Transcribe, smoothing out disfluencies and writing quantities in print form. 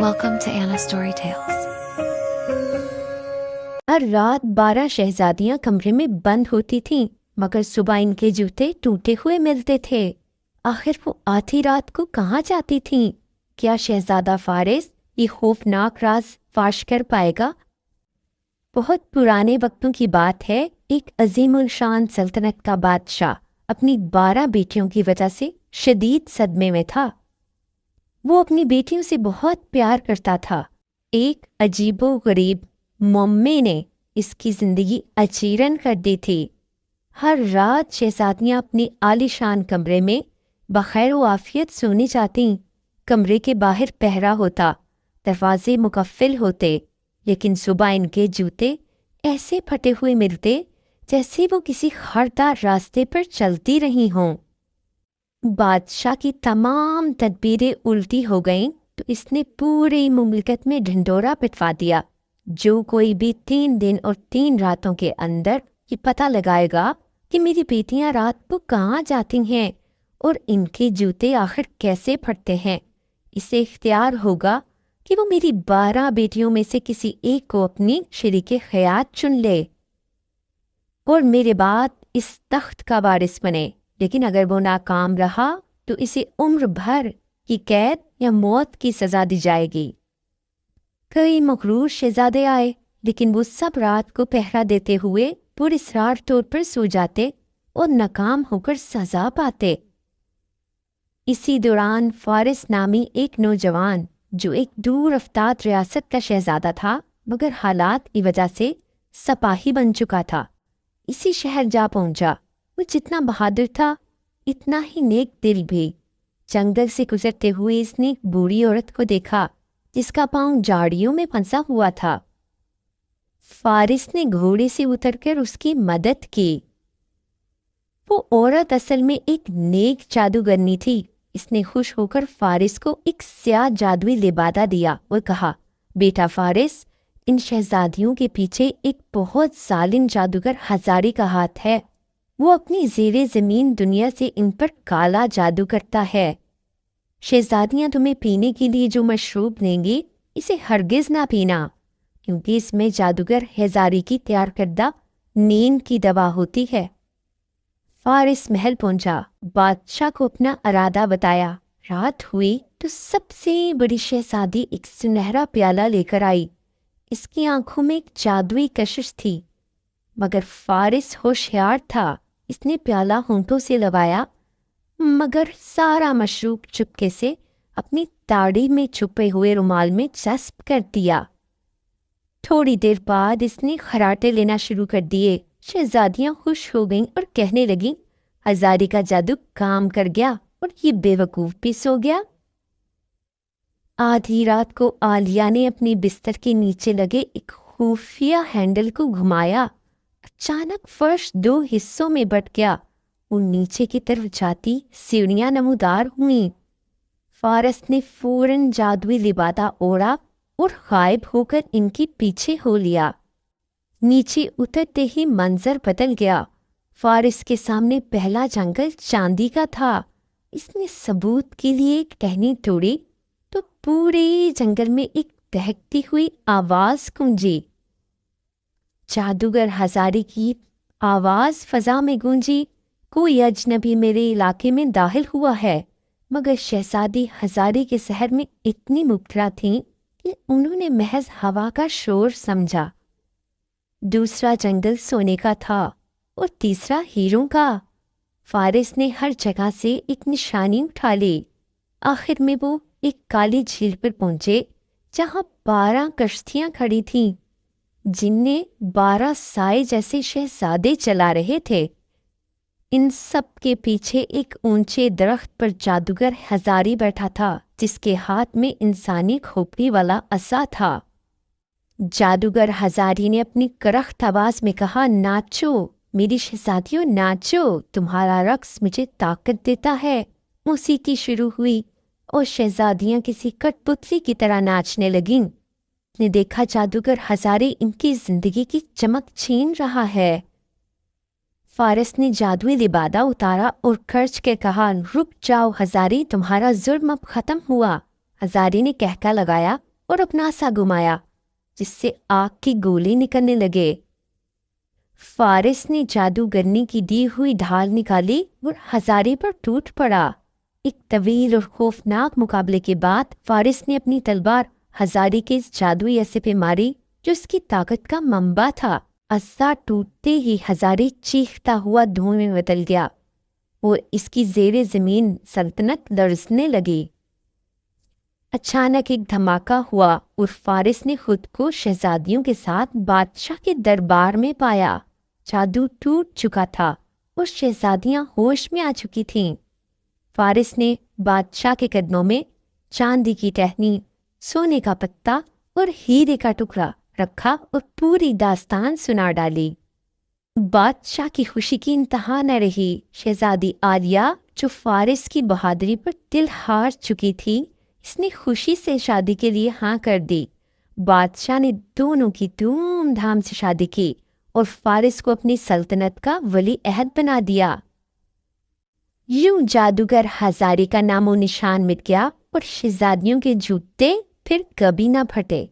Welcome to Anna Story Tales. हर रात 12 शहजादियां कमरे में बंद होती थीं, मगर सुबह इनके जूते टूटे हुए मिलते थे। आखिर वो आधी रात को कहाँ जाती थीं? क्या शहजादा फारिस ये खौफनाक राज फाश कर पाएगा? बहुत पुराने वक्तों की बात है। एक अजीमुल शान सल्तनत का बादशाह अपनी 12 बेटियों की वजह से शदीद सदमे में था। वो अपनी बेटियों से बहुत प्यार करता था। एक अजीबो गरीब मम्मी ने इसकी जिंदगी अचीरन कर दी थी। हर रात शहजादियां अपने आलीशान कमरे में बखैर व आफियत सोने जाती। कमरे के बाहर पहरा होता, दरवाजे मुकफ्फिल होते, लेकिन सुबह इनके जूते ऐसे फटे हुए मिलते जैसे वो किसी खरदार रास्ते पर चलती रही हों। बादशाह की तमाम तदबीरें उल्टी हो गईं तो इसने पूरी मुमलिकत में ढिंढोरा पिटवा दिया। जो कोई भी 3 दिन और 3 रातों के अंदर ये पता लगाएगा कि मेरी बेटियां रात को कहाँ जाती हैं और इनके जूते आखिर कैसे फटते हैं, इसे इख्तियार होगा कि वो मेरी 12 बेटियों में से किसी एक को अपनी शरीके ख़यात चुन ले और मेरे बाद इस तख्त का वारिस बने। लेकिन अगर वो नाकाम रहा तो इसे उम्र भर की कैद या मौत की सज़ा दी जाएगी। कई मकरूर शहजादे आए, लेकिन वो सब रात को पहरा देते हुए पुरस्रार तौर पर सो जाते और नाकाम होकर सज़ा पाते। इसी दौरान फारिस नामी एक नौजवान, जो एक दूर अफ्ताब रियासत का शहजादा था मगर हालात की वजह से सपाही बन चुका था, इसी शहर जा पहुंचा। वो जितना बहादुर था इतना ही नेक दिल भी। जंगल से गुजरते हुए इसने एक बूढ़ी औरत को देखा जिसका पांव झाड़ियों में फंसा हुआ था। फारिस ने घोड़े से उतरकर उसकी मदद की। वो औरत असल में एक नेक जादूगरनी थी। इसने खुश होकर फारिस को एक स्याह जादुई लिबादा दिया और कहा, बेटा फारिस, इन शहजादियों के पीछे एक बहुत जालिम जादूगर हजारी का हाथ है। वो अपनी ज़ेरे ज़मीन दुनिया से इन पर काला जादू करता है। शहजादियाँ तुम्हें पीने के लिए जो मशरूब देंगी, इसे हरगिज़ ना पीना, क्योंकि इसमें जादूगर हजारी की तैयार करदा नींद की दवा होती है। फारिस महल पहुंचा, बादशाह को अपना इरादा बताया। रात हुई तो सबसे बड़ी शहजादी एक सुनहरा प्याला लेकर आई। इसकी आंखों में एक जादुई कशिश थी, मगर फारिस होशियार था। इसने प्याला होंठों से लगाया, मगर सारा मशरूब चुपके से अपनी ताड़ी में छुपे हुए रुमाल में जस्ब कर दिया। थोड़ी देर बाद इसने खराटे लेना शुरू कर दिए। शहजादियां खुश हो गईं और कहने लगीं, हजारी का जादू काम कर गया और ये बेवकूफ़ भी सो गया। आधी रात को आलिया ने अपनी बिस्तर के नीचे लगे एक खुफिया हैंडल को घुमाया। अचानक फर्श 2 हिस्सों में बट गया और नीचे की तरफ जाती सीढ़ियां नमूदार हुईं। फारिस ने फौरन जादुई लिबादा ओढ़ा और गायब होकर इनके पीछे हो लिया। नीचे उतरते ही मंजर बदल गया। फारिस के सामने पहला जंगल चांदी का था। इसने सबूत के लिए एक टहनी तोड़ी तो पूरे जंगल में एक दहकती हुई आवाज गूंजी। जादूगर हजारी की आवाज फजा में गूंजी, कोई अजनबी मेरे इलाके में दाखिल हुआ है। मगर शहजादी हजारी के शहर में इतनी मुब्तला थीं कि उन्होंने महज हवा का शोर समझा। दूसरा जंगल सोने का था और तीसरा हीरों का। फारिस ने हर जगह से एक निशानी उठा ली। आखिर में वो एक काली झील पर पहुंचे जहां 12 कश्तियां खड़ी थीं, जिनमें 12 साए जैसे शहजादे चला रहे थे। इन सब के पीछे एक ऊंचे दरख्त पर जादूगर हजारी बैठा था, जिसके हाथ में इंसानी खोपड़ी वाला असा था। जादूगर हजारी ने अपनी करख्त आवाज में कहा, नाचो मेरी शहजादियों, नाचो, तुम्हारा रक्स मुझे ताकत देता है। मौसीकी शुरू हुई और शहजादियां किसी कठपुतली की तरह नाचने लगीं। ने देखा जादूगर हजारी इनकी जिंदगी की चमक छीन रहा है। फारिस ने जादुई लिबादा उतारा और खर्च के कहा, रुक जाओ हजारी, तुम्हारा जुर्म अब खत्म हुआ। हजारी ने कहका लगाया, اور اپنا سا گھمایا جس سے آگ کی گولے نکلنے لگے۔ فارس نے جادوگرنی کی دی ہوئی ڈھال نکالی اور ہزارے پر ٹوٹ پڑا۔ ایک طویل اور خوفناک مقابلے کے بعد فارس نے اپنی تلوار ہزارے کے اس جادوئی اسے پہ ماری جو اس کی طاقت کا منبع تھا۔ عصا ٹوٹتے ہی ہزارے چیختا ہوا دھوئیں میں بدل گیا اور اس کی زیر زمین سلطنت لرزنے لگی۔ اچانک ایک دھماکہ ہوا اور فارس نے خود کو شہزادیوں کے ساتھ بادشاہ کے دربار میں پایا۔ جادو ٹوٹ چکا تھا اور شہزادیاں ہوش میں آ چکی تھیں۔ فارس نے بادشاہ کے قدموں میں چاندی کی ٹہنی، سونے کا پتا اور ہیرے کا ٹکڑا رکھا اور پوری داستان سنا ڈالی۔ بادشاہ کی خوشی کی انتہا نہ رہی۔ شہزادی عالیہ جو فارس کی بہادری پر دل ہار چکی تھی، اس نے خوشی سے شادی کے لیے ہاں کر دی۔ بادشاہ نے دونوں کی دھوم دھام سے شادی کی اور فارس کو اپنی سلطنت کا ولی عہد بنا دیا۔ یوں جادوگر ہزارے کا نام و نشان مٹ گیا اور شہزادیوں کے جوتے پھر کبھی نہ پھٹے۔